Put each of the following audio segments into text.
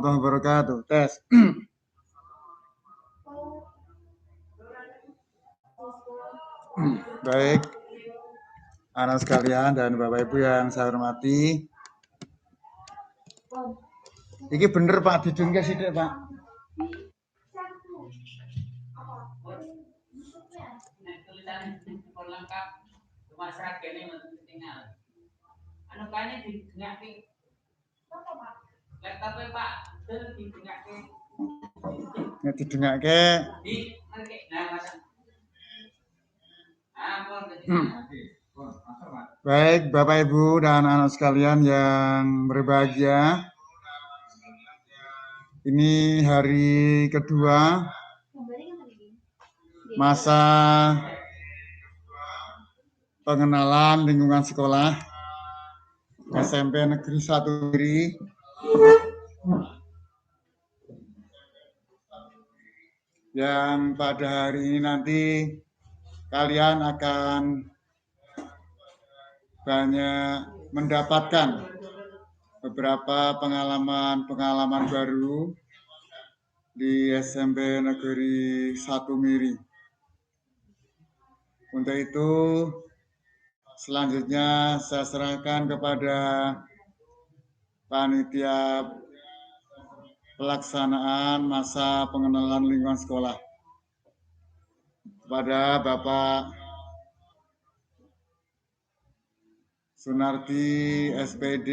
Wabarakatuh. Tes. Baik, anak sekalian dan Bapak Ibu yang saya hormati. Ini bener Pak, didungke sithik Pak. Nek didengake. Baik, Bapak Ibu dan anak sekalian yang berbahagia. Ini hari kedua masa pengenalan lingkungan sekolah SMP Negeri 1 Miri. Yang pada hari ini nanti kalian akan banyak mendapatkan beberapa pengalaman baru di SMP Negeri 1 Miri. Untuk itu, selanjutnya saya serahkan kepada panitia pelaksanaan masa pengenalan lingkungan sekolah kepada Bapak Sunardi SPD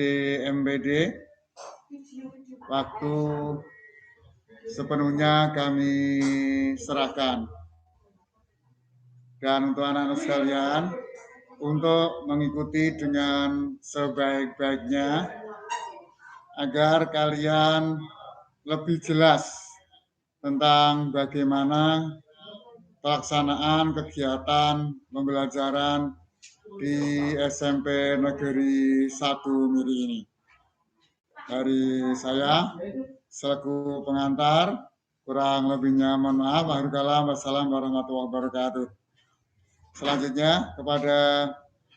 MPD. Waktu sepenuhnya kami serahkan. Dan untuk anak-anak sekalian, untuk mengikuti dengan sebaik-baiknya agar kalian lebih jelas tentang bagaimana pelaksanaan kegiatan pembelajaran di SMP Negeri 1 Miri ini. Dari saya selaku pengantar, kurang lebihnya mohon maaf. Wassalamualaikum warahmatullahi wabarakatuh. Selanjutnya kepada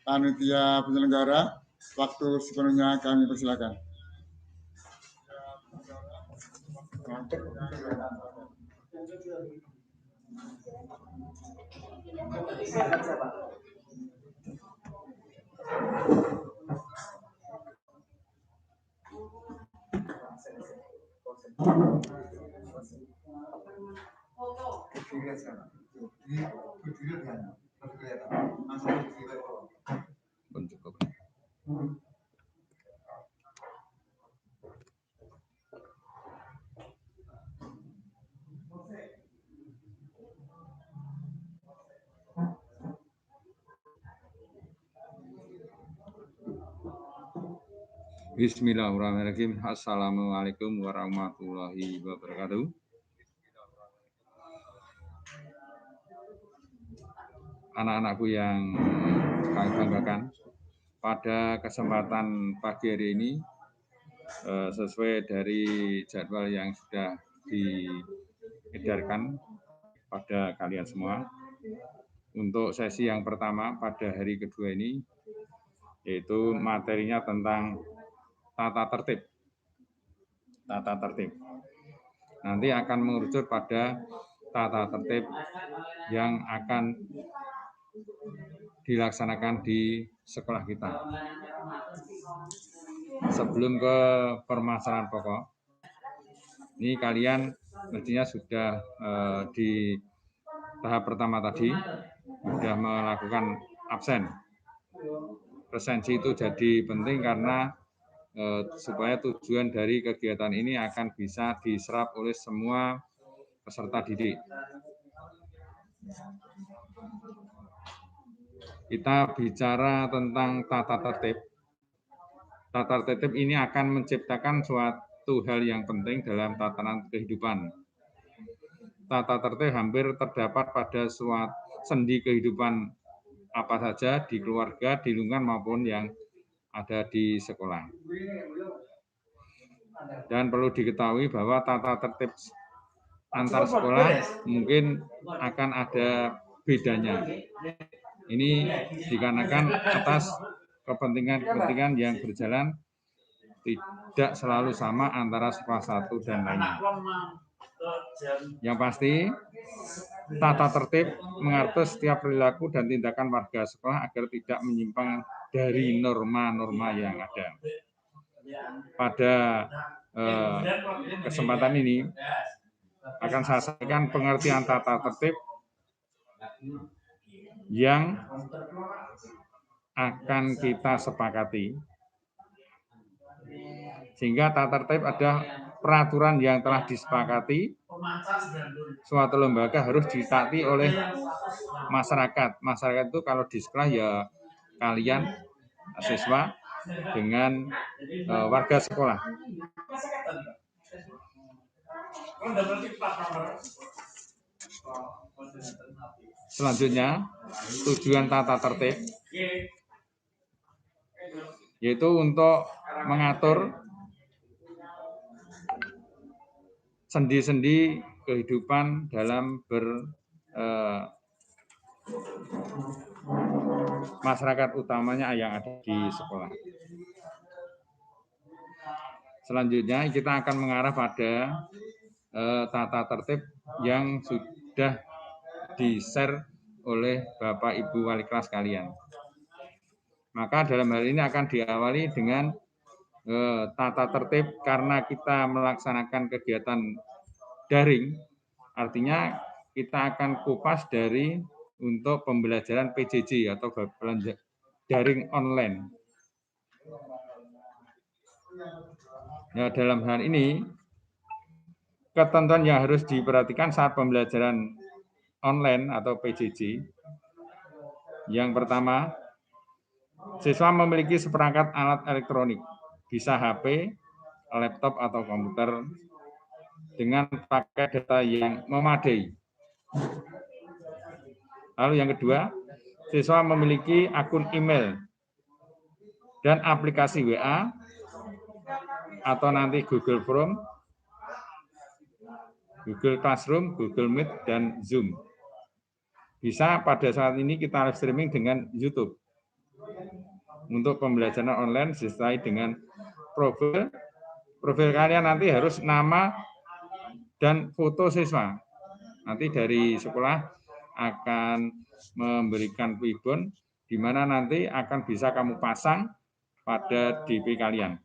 panitia penyelenggara, waktu sepenuhnya kami persilakan. Bismillahirrahmanirrahim. Assalamualaikum warahmatullahi wabarakatuh. Anak-anakku yang kami banggakan, pada kesempatan pagi hari ini sesuai dari jadwal yang sudah diedarkan pada kalian semua, untuk sesi yang pertama pada hari kedua ini, yaitu materinya tentang tata tertib. Nanti akan mengerucut pada tata tertib yang akan dilaksanakan di sekolah kita. Sebelum ke permasalahan pokok, ini kalian mestinya sudah di tahap pertama tadi sudah melakukan absen. Presensi itu jadi penting karena supaya tujuan dari kegiatan ini akan bisa diserap oleh semua peserta didik. Kita bicara tentang tata tertib. Tata tertib ini akan menciptakan suatu hal yang penting dalam tatanan kehidupan. Tata tertib hampir terdapat pada suatu sendi kehidupan apa saja di keluarga, di lingkungan maupun yang ada di sekolah. Dan perlu diketahui bahwa tata tertib antar sekolah mungkin akan ada bedanya. Ini dikarenakan atas kepentingan yang berjalan tidak selalu sama antara sekolah satu dan lainnya. Yang pasti, tata tertib mengatur setiap perilaku dan tindakan warga sekolah agar tidak menyimpang dari norma-norma yang ada. Pada kesempatan ini akan saya sampaikan pengertian tata tertib yang akan kita sepakati. Sehingga tata tertib ada peraturan yang telah disepakati, suatu lembaga harus ditaati oleh masyarakat. Masyarakat itu kalau di sekolah ya kalian, siswa, dengan warga sekolah. Selanjutnya, tujuan tata tertib yaitu untuk mengatur sendi-sendi kehidupan dalam masyarakat, utamanya yang ada di sekolah. Selanjutnya kita akan mengarah pada tata tertib yang sudah di-share oleh Bapak Ibu wali kelas kalian. Maka dalam hal ini akan diawali dengan tata tertib karena kita melaksanakan kegiatan daring, artinya kita akan kupas dari untuk pembelajaran PJJ atau daring online. Nah, dalam hal ini ketentuan yang harus diperhatikan saat pembelajaran online atau PJJ. Yang pertama, siswa memiliki seperangkat alat elektronik, bisa HP, laptop atau komputer dengan pakai data yang memadai. Lalu yang kedua, siswa memiliki akun email dan aplikasi WA atau nanti Google Form, Google Classroom, Google Meet, dan Zoom. Bisa pada saat ini kita live streaming dengan YouTube. Untuk pembelajaran online sesuai dengan profil kalian nanti harus nama dan foto siswa. Nanti dari sekolah akan memberikan ribbon di mana nanti akan bisa kamu pasang pada DP kalian.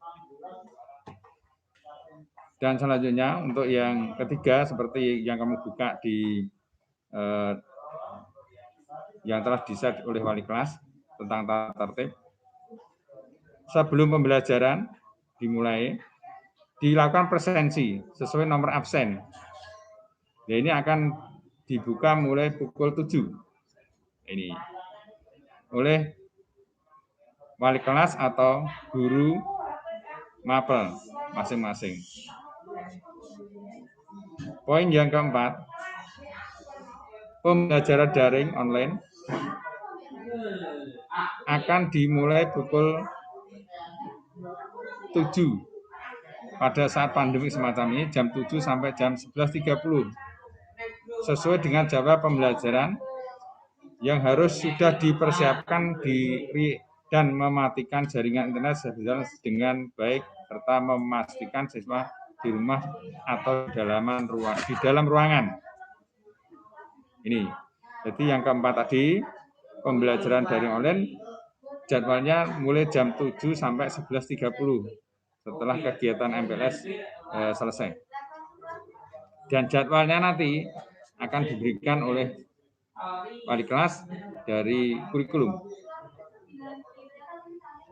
Dan selanjutnya untuk yang ketiga seperti yang kamu buka di yang telah di-share oleh wali kelas tentang tata tertib. Sebelum pembelajaran dimulai, dilakukan presensi sesuai nomor absen. Ya, ini akan dibuka mulai pukul 7. Ini oleh wali kelas atau guru mapel masing-masing. Poin yang keempat, pembelajaran daring online akan dimulai pukul 7 pada saat pandemi semacam ini, jam 7 sampai jam 11.30 sesuai dengan jadwal pembelajaran yang harus sudah dipersiapkan dan mematikan jaringan internet berjalan dengan baik serta memastikan siswa di rumah atau di dalam ruangan. Ini. Jadi yang keempat tadi, pembelajaran daring online jadwalnya mulai jam 7 sampai 11.30 setelah kegiatan MPLS selesai. Dan jadwalnya nanti akan diberikan oleh wali kelas dari kurikulum.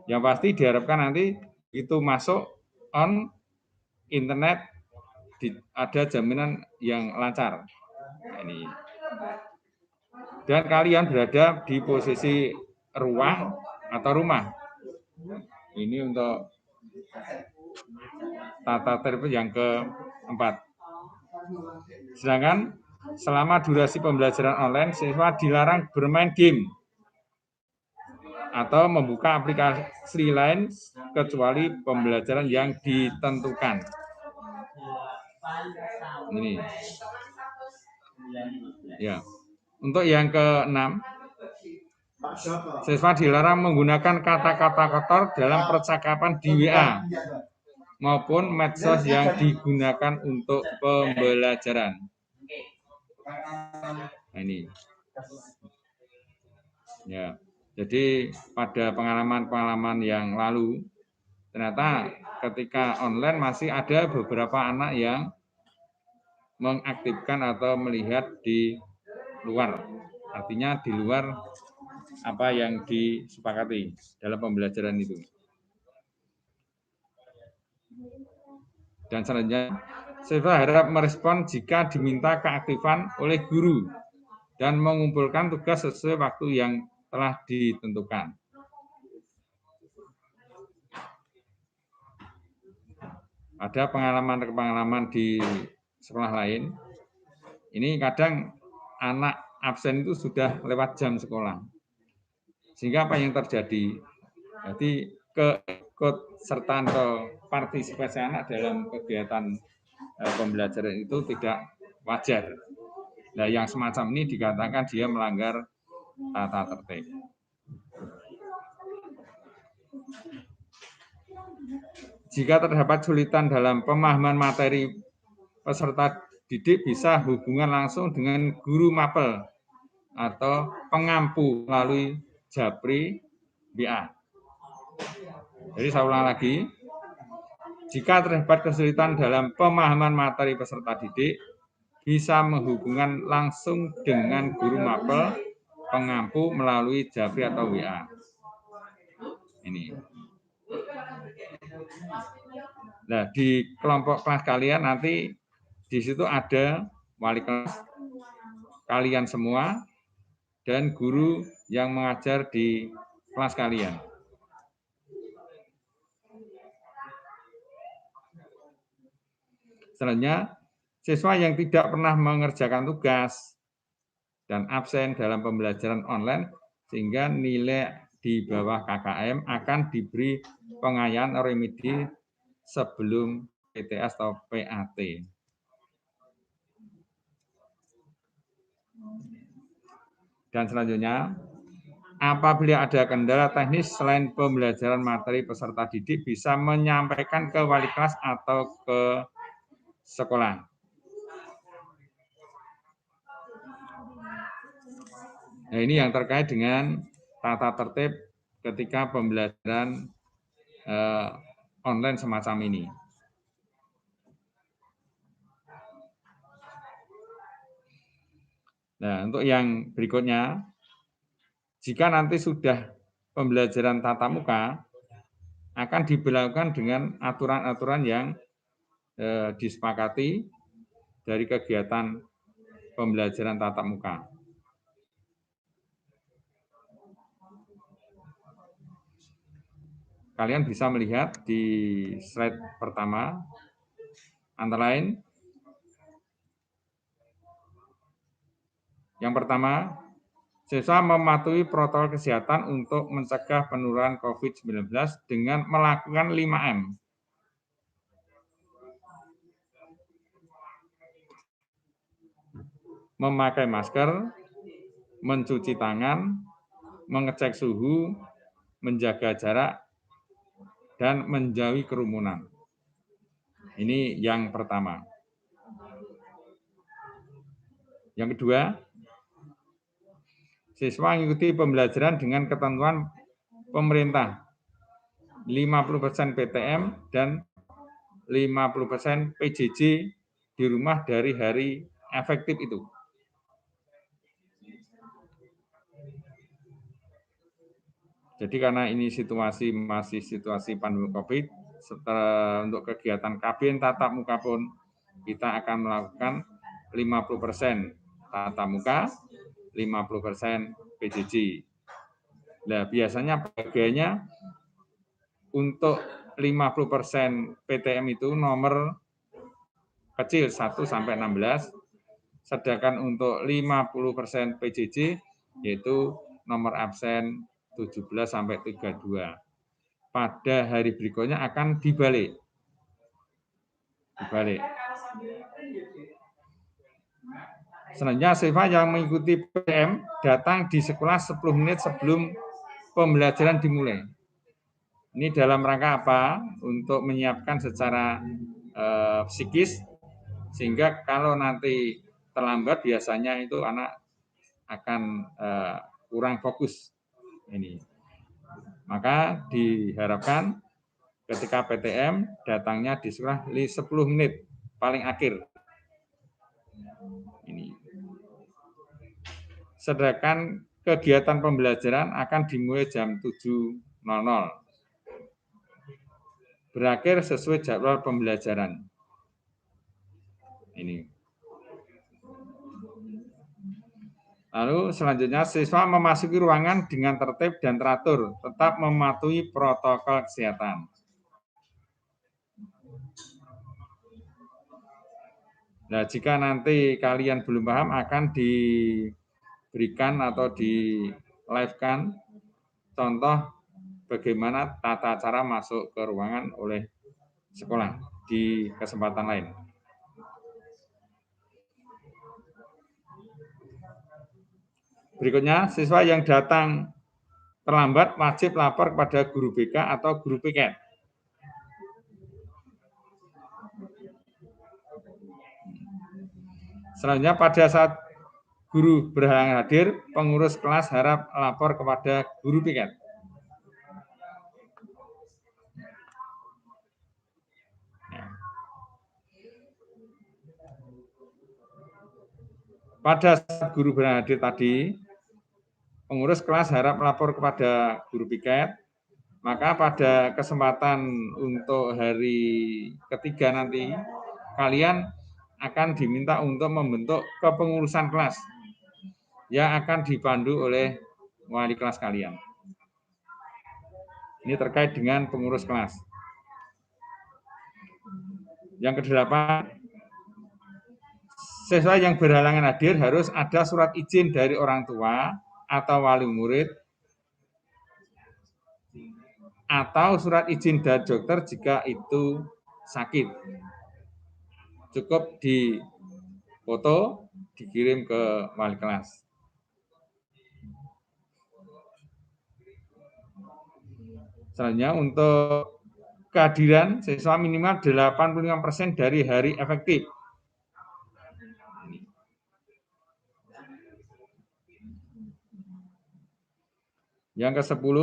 Yang pasti diharapkan nanti itu masuk on internet, ada jaminan yang lancar. Ini. Dan kalian berada di posisi ruang atau rumah. Ini untuk tata tertib yang keempat. Sedangkan selama durasi pembelajaran online, siswa dilarang bermain game atau membuka aplikasi lain kecuali pembelajaran yang ditentukan. Ini. Ya. Untuk yang keenam, siswa dilarang menggunakan kata-kata kotor dalam percakapan di WA maupun medsos yang digunakan untuk pembelajaran. Nah, ini. Ya. Jadi pada pengalaman-pengalaman yang lalu, ternyata ketika online masih ada beberapa anak yang mengaktifkan atau melihat di luar. Artinya di luar apa yang disepakati dalam pembelajaran itu. Dan selanjutnya, siswa harap merespon jika diminta keaktifan oleh guru dan mengumpulkan tugas sesuai waktu yang telah ditentukan. Ada pengalaman di sekolah lain, ini kadang anak absen itu sudah lewat jam sekolah. Sehingga apa yang terjadi? Jadi keikutsertaan atau partisipasi anak dalam kegiatan pembelajaran itu tidak wajar. Nah, yang semacam ini dikatakan dia melanggar tata tertib. Jika terdapat kesulitan dalam pemahaman materi, peserta didik bisa hubungan langsung dengan guru mapel atau pengampu melalui Japri WA. Jadi saya ulang lagi, jika terdapat kesulitan dalam pemahaman materi peserta didik, bisa menghubungkan langsung dengan guru mapel, pengampu melalui Japri atau WA. Ini. Nah, di kelompok kelas kalian nanti di situ ada wali kelas kalian semua dan guru yang mengajar di kelas kalian. Selanjutnya, siswa yang tidak pernah mengerjakan tugas dan absen dalam pembelajaran online sehingga nilai di bawah KKM akan diberi pengayaan remedi sebelum PTS atau PAT. Dan selanjutnya, apabila ada kendala teknis selain pembelajaran materi peserta didik bisa menyampaikan ke wali kelas atau ke sekolah. Nah, ini yang terkait dengan tata tertib ketika pembelajaran online semacam ini. Nah, untuk yang berikutnya, jika nanti sudah pembelajaran tatap muka, akan diberlakukan dengan aturan-aturan yang disepakati dari kegiatan pembelajaran tatap muka. Kalian bisa melihat di slide pertama, antara lain, yang pertama, siswa mematuhi protokol kesehatan untuk mencegah penularan COVID-19 dengan melakukan 5M. Memakai masker, mencuci tangan, mengecek suhu, menjaga jarak, dan menjauhi kerumunan. Ini yang pertama. Yang kedua, siswa mengikuti pembelajaran dengan ketentuan pemerintah 50% PTM dan 50% PJJ di rumah dari hari efektif itu. Jadi karena ini masih situasi pandemi COVID, untuk kegiatan kabin tatap muka pun kita akan melakukan 50% tatap muka, 50% PJJ. Nah, biasanya bagiannya untuk 50% PTM itu nomor kecil 1 sampai 16, sedangkan untuk 50% PJJ yaitu nomor absen 17 sampai 32. Pada hari berikutnya akan dibalik. Selanjutnya, siswa yang mengikuti PTM datang di sekolah 10 menit sebelum pembelajaran dimulai. Ini dalam rangka apa? Untuk menyiapkan secara psikis, sehingga kalau nanti terlambat biasanya itu anak akan kurang fokus. Ini. Maka diharapkan ketika PTM datangnya di sekolah 10 menit paling akhir. Ini. Sedangkan kegiatan pembelajaran akan dimulai jam 7.00. Berakhir sesuai jadwal pembelajaran. Ini. Lalu selanjutnya siswa memasuki ruangan dengan tertib dan teratur, tetap mematuhi protokol kesehatan. Nah, jika nanti kalian belum paham akan diberikan atau di live-kan contoh bagaimana tata cara masuk ke ruangan oleh sekolah di kesempatan lain. Berikutnya, siswa yang datang terlambat wajib lapor kepada guru BK atau guru piket. Selanjutnya, pada saat guru berhalangan hadir, pengurus kelas harap lapor kepada guru piket. Pada saat guru berhalangan hadir tadi, pengurus kelas harap lapor kepada guru piket. Maka pada kesempatan untuk hari ketiga nanti, kalian akan diminta untuk membentuk kepengurusan kelas yang akan dipandu oleh wali kelas kalian. Ini terkait dengan pengurus kelas. Yang kedelapan, siswa yang berhalangan hadir harus ada surat izin dari orang tua atau wali murid atau surat izin dari dokter jika itu sakit. Cukup di foto, dikirim ke wali kelas. Selanjutnya untuk kehadiran siswa minimal 85% dari hari efektif. Yang ke-10,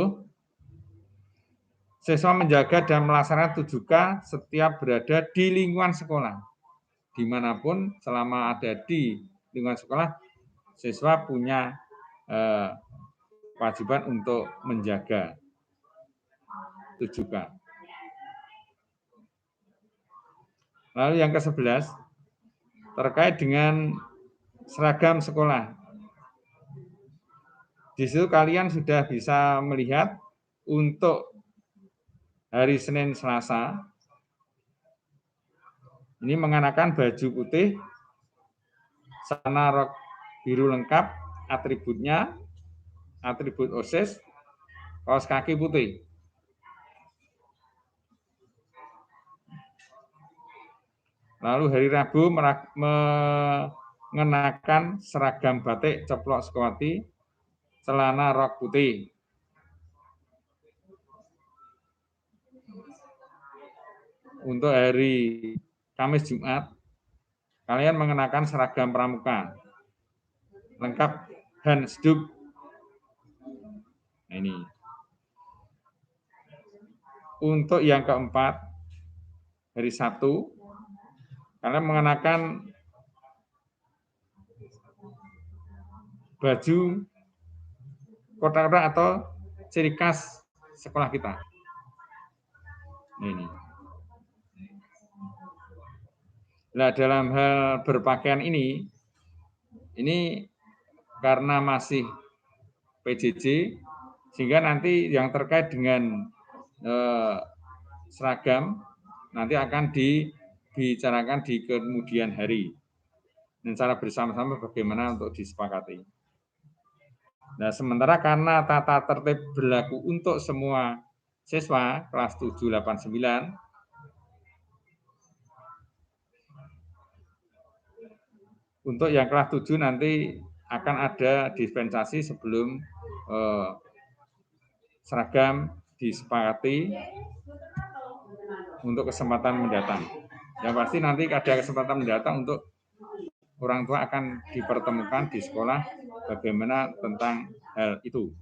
siswa menjaga dan melaksanakan 7K setiap berada di lingkungan sekolah. Dimanapun selama ada di lingkungan sekolah, siswa punya kewajiban untuk menjaga 7K. Lalu yang ke-11, terkait dengan seragam sekolah. Di situ kalian sudah bisa melihat untuk hari Senin Selasa, ini mengenakan baju putih, celana rok biru lengkap, atributnya, atribut OSIS, kaos kaki putih. Lalu hari Rabu mengenakan seragam batik ceplok sekoti, celana rok putih. Untuk hari Kamis Jumat, kalian mengenakan seragam pramuka, lengkap handuk. Nah, ini. Untuk yang keempat, hari Sabtu, kalian mengenakan baju kotak-kotak atau ciri khas sekolah kita. Ini. Nah, dalam hal berpakaian ini karena masih PJJ, sehingga nanti yang terkait dengan seragam nanti akan dibicarakan di kemudian hari. Dan cara bersama-sama bagaimana untuk disepakati. Nah, sementara karena tata tertib berlaku untuk semua siswa kelas 7, 8, 9, untuk yang kelas 7 nanti akan ada dispensasi sebelum seragam disepakati untuk kesempatan mendatang. Yang pasti nanti ada kesempatan mendatang untuk orang tua akan dipertemukan di sekolah bagaimana tentang hal itu.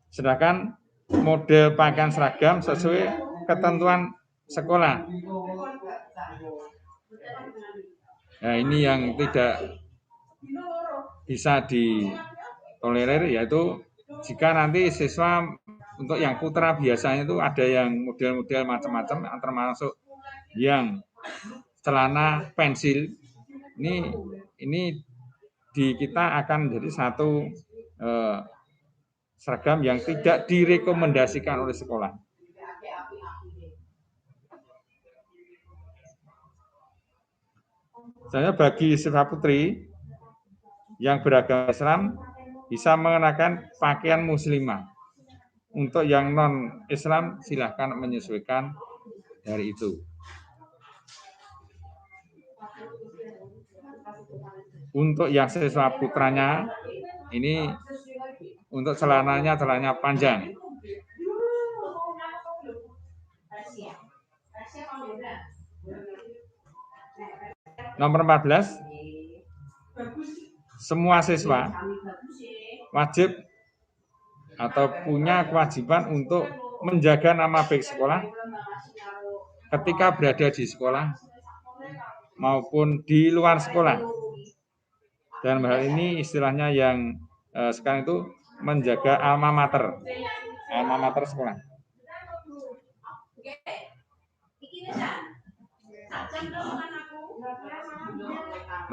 Sedangkan model pakaian seragam sesuai ketentuan sekolah. Nah, ini yang tidak bisa ditolerir, yaitu jika nanti siswa untuk yang putra biasanya itu ada yang model-model macam-macam, termasuk yang celana pensil. Ini di kita akan menjadi satu seragam yang tidak direkomendasikan oleh sekolah. Misalnya bagi siswa putri yang beragama Islam bisa mengenakan pakaian muslimah. Untuk yang non-Islam silahkan menyesuaikan dari itu. Untuk yang siswa putranya, ini untuk celananya panjang. Nomor 14, semua siswa wajib atau punya kewajiban untuk menjaga nama baik sekolah ketika berada di sekolah maupun di luar sekolah. Dan hal ini istilahnya yang sekarang itu menjaga alma mater sekolah.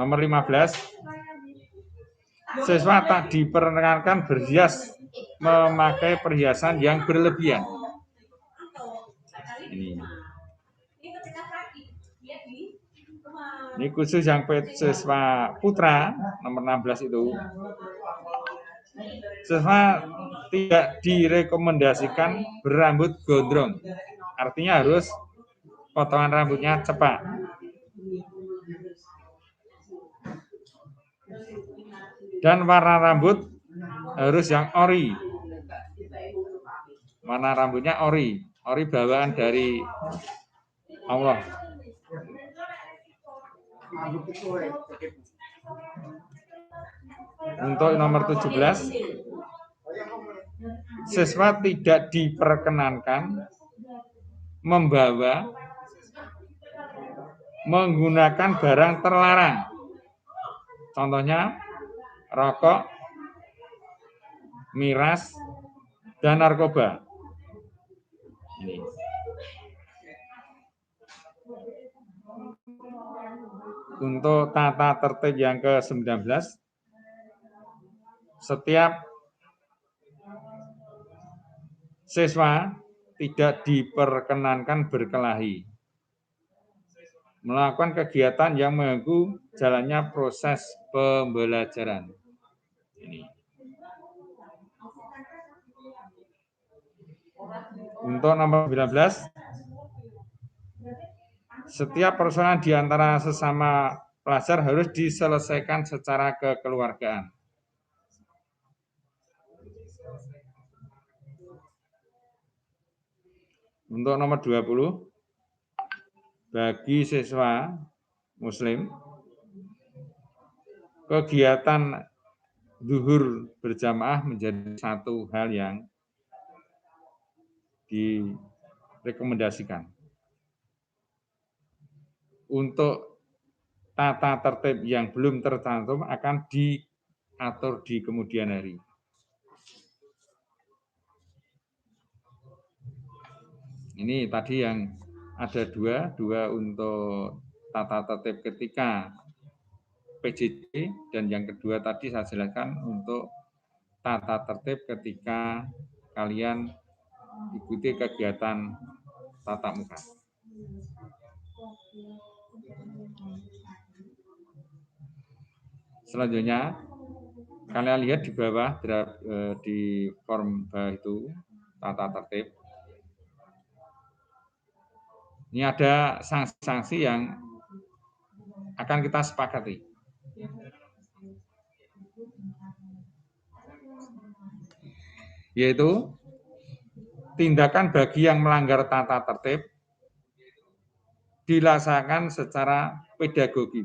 Nomor 15, siswa tak diperkenankan berhias memakai perhiasan yang berlebihan. Ini khusus yang siswa putra nomor 16 itu. Siswa tidak direkomendasikan berambut gondrong. Artinya harus potongan rambutnya cepat. Dan warna rambut harus yang ori. Warna rambutnya ori bawaan dari Allah. Untuk nomor 17, siswa tidak diperkenankan membawa, menggunakan barang terlarang. Contohnya rokok, miras, dan narkoba. Ini. Untuk tata tertib yang ke-19, setiap siswa tidak diperkenankan berkelahi, melakukan kegiatan yang mengganggu jalannya proses pembelajaran. Ini. Untuk nomor 19, setiap persoalan di antara sesama pelajar harus diselesaikan secara kekeluargaan. Untuk nomor 20, bagi siswa Muslim, kegiatan zuhur berjamaah menjadi satu hal yang direkomendasikan. Untuk tata tertib yang belum tercantum akan diatur di kemudian hari. Ini tadi yang ada dua untuk tata tertib ketika PJJ, dan yang kedua tadi saya jelaskan untuk tata tertib ketika kalian ikuti kegiatan tatap muka. Selanjutnya, kalian lihat di bawah di form bawah itu tata tertib. Ini ada sanksi-sanksi yang akan kita sepakati. yaitu tindakan bagi yang melanggar tata tertib dilaksanakan secara pedagogi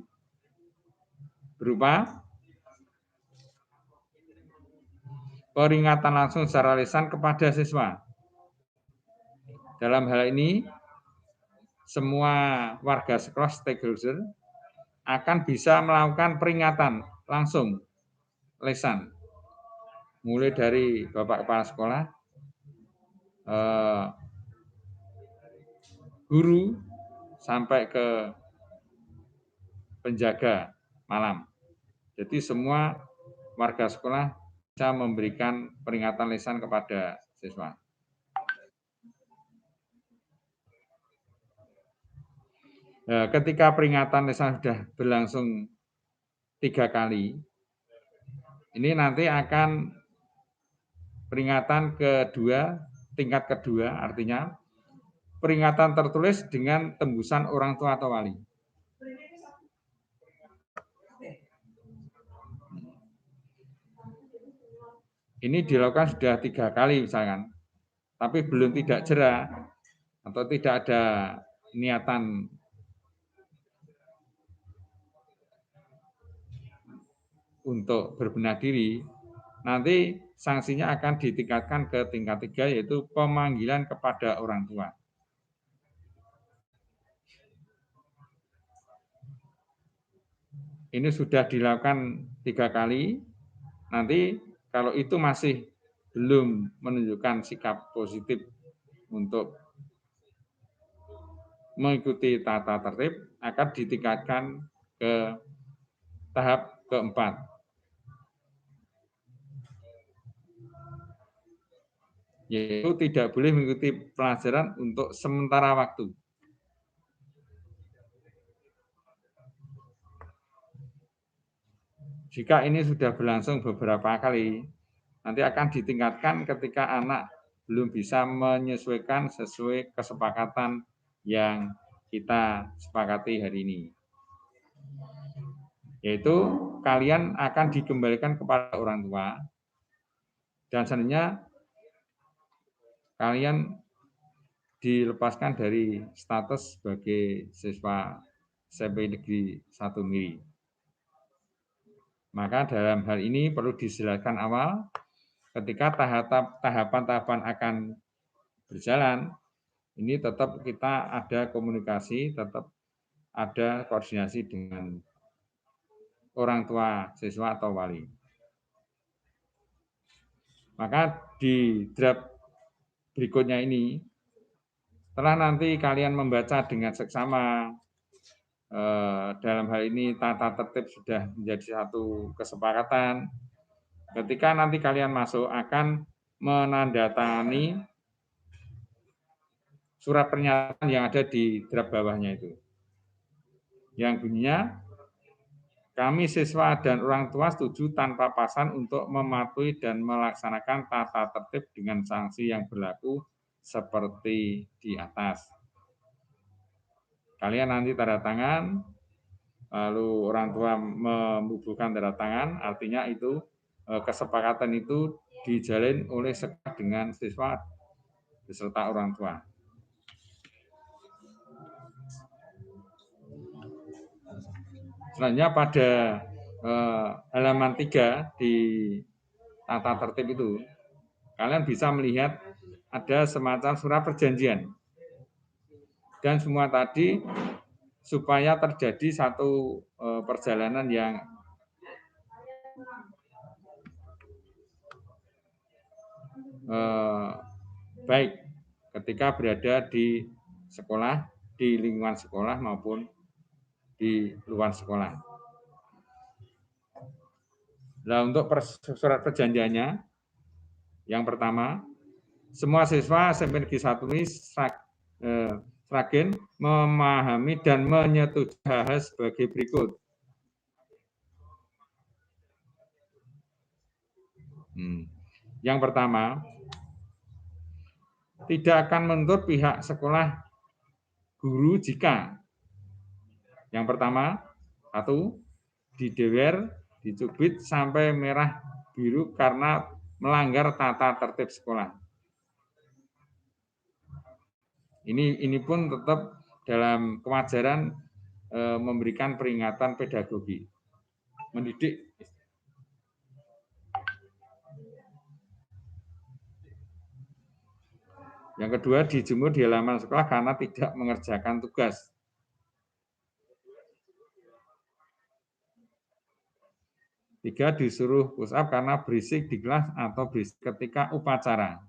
berupa peringatan langsung secara lisan kepada siswa. Dalam hal ini, semua warga sekolah stakeholder akan bisa melakukan peringatan langsung lisan, mulai dari Bapak Kepala Sekolah, guru, sampai ke penjaga malam. Jadi semua warga sekolah bisa memberikan peringatan lisan kepada siswa. Ketika peringatan lisan sudah berlangsung 3 kali, ini nanti akan peringatan kedua, tingkat kedua, artinya peringatan tertulis dengan tembusan orang tua atau wali. Ini dilakukan sudah 3 kali misalkan, tapi belum tidak jera atau tidak ada niatan untuk berbenah diri, nanti sanksinya akan ditingkatkan ke tingkat 3, yaitu pemanggilan kepada orang tua. Ini sudah dilakukan 3 kali, nanti kalau itu masih belum menunjukkan sikap positif untuk mengikuti tata tertib, akan ditingkatkan ke tahap keempat, yaitu tidak boleh mengikuti pelajaran untuk sementara waktu. Jika ini sudah berlangsung beberapa kali, nanti akan ditingkatkan ketika anak belum bisa menyesuaikan sesuai kesepakatan yang kita sepakati hari ini. Yaitu kalian akan dikembalikan kepada orang tua, dan selanjutnya kalian dilepaskan dari status sebagai siswa SMP Negeri 1 Miri. Maka dalam hal ini perlu dijelaskan awal, ketika tahapan-tahapan akan berjalan, ini tetap kita ada komunikasi, tetap ada koordinasi dengan orang tua siswa atau wali. Maka di draft berikutnya ini, setelah nanti kalian membaca dengan seksama, dalam hal ini tata tertib sudah menjadi satu kesepakatan, ketika nanti kalian masuk akan menandatangani surat pernyataan yang ada di draft bawahnya itu, yang bunyinya, kami siswa dan orang tua setuju tanpa paksaan untuk mematuhi dan melaksanakan tata tertib dengan sanksi yang berlaku seperti di atas. Kalian nanti tanda tangan, lalu orang tua membubuhkan tanda tangan, artinya itu kesepakatan itu dijalin oleh sekolah dengan siswa beserta orang tua. Selanjutnya pada halaman 3 di tata tertib itu, kalian bisa melihat ada semacam surat perjanjian. Dan semua tadi supaya terjadi satu perjalanan yang baik ketika berada di sekolah, di lingkungan sekolah maupun di luar sekolah. Nah, untuk surat perjanjiannya, yang pertama, semua siswa SMP Negeri 1 ini Sragen memahami dan menyetujui hal sebagai berikut. Yang pertama, tidak akan menuntut pihak sekolah guru jika yang pertama, 1, didewer, dicubit sampai merah biru karena melanggar tata tertib sekolah. Ini pun tetap dalam kewajaran memberikan peringatan pedagogi, mendidik. Yang kedua, dijemur di halaman sekolah karena tidak mengerjakan tugas. Tiga, disuruh push up karena berisik di kelas atau berisik ketika upacara.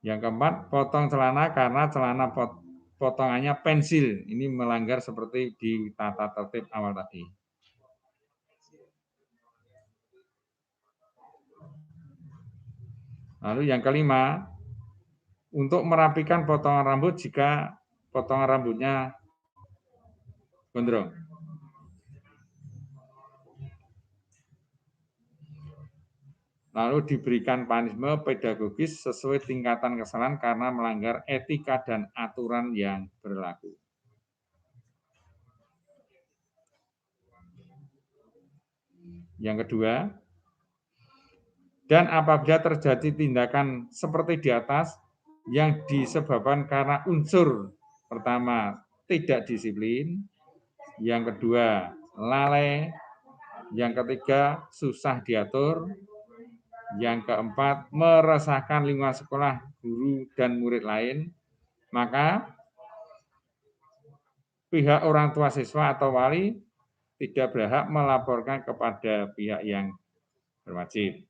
Yang keempat, potong celana karena celana potongannya pensil. Ini melanggar seperti di tata tertib awal tadi. Lalu yang kelima, untuk merapikan potongan rambut jika potongan rambutnya gondrong. Lalu diberikan punishment pedagogis sesuai tingkatan kesalahan karena melanggar etika dan aturan yang berlaku. Yang kedua, dan apabila terjadi tindakan seperti di atas yang disebabkan karena unsur pertama tidak disiplin, yang kedua lalai, yang ketiga susah diatur, yang keempat meresahkan lingkungan sekolah, guru, dan murid lain, maka pihak orang tua siswa atau wali tidak berhak melaporkan kepada pihak yang berwajib.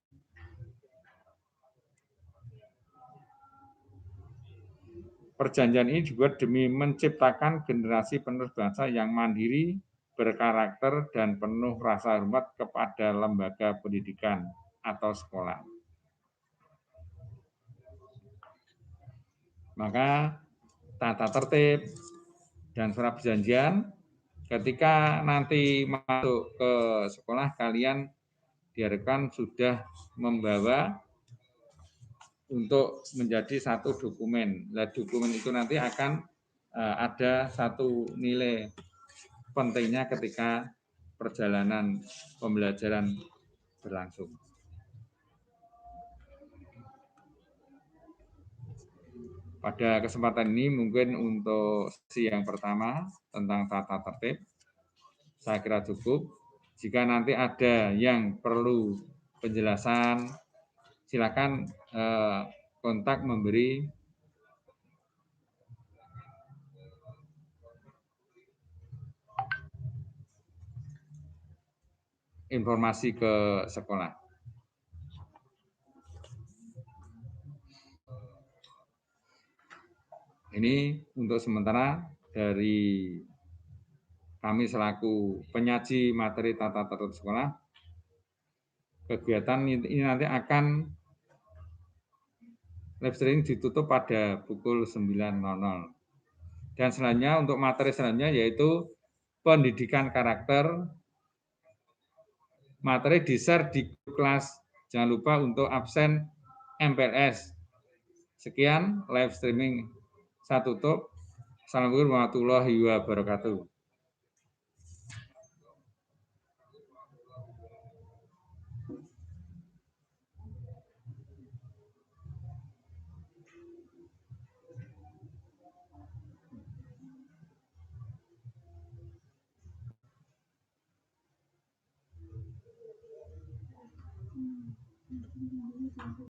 Perjanjian ini juga demi menciptakan generasi penerus bangsa yang mandiri, berkarakter, dan penuh rasa hormat kepada lembaga pendidikan atau sekolah. Maka tata tertib dan surat perjanjian ketika nanti masuk ke sekolah kalian diharapkan sudah membawa untuk menjadi satu dokumen. Nah, dokumen itu nanti akan ada satu nilai pentingnya ketika perjalanan pembelajaran berlangsung. Pada kesempatan ini mungkin untuk sesi yang pertama tentang tata tertib, saya kira cukup. Jika nanti ada yang perlu penjelasan, silakan kontak memberi informasi ke sekolah. Ini untuk sementara dari kami selaku penyaji materi tata tertib sekolah. Kegiatan ini nanti akan live streaming ditutup pada pukul 9.00. Dan selanjutnya untuk materi selanjutnya yaitu pendidikan karakter. Materi di-share di kelas. Jangan lupa untuk absen MPLS. Sekian live streaming saya tutup. Assalamualaikum warahmatullahi wabarakatuh.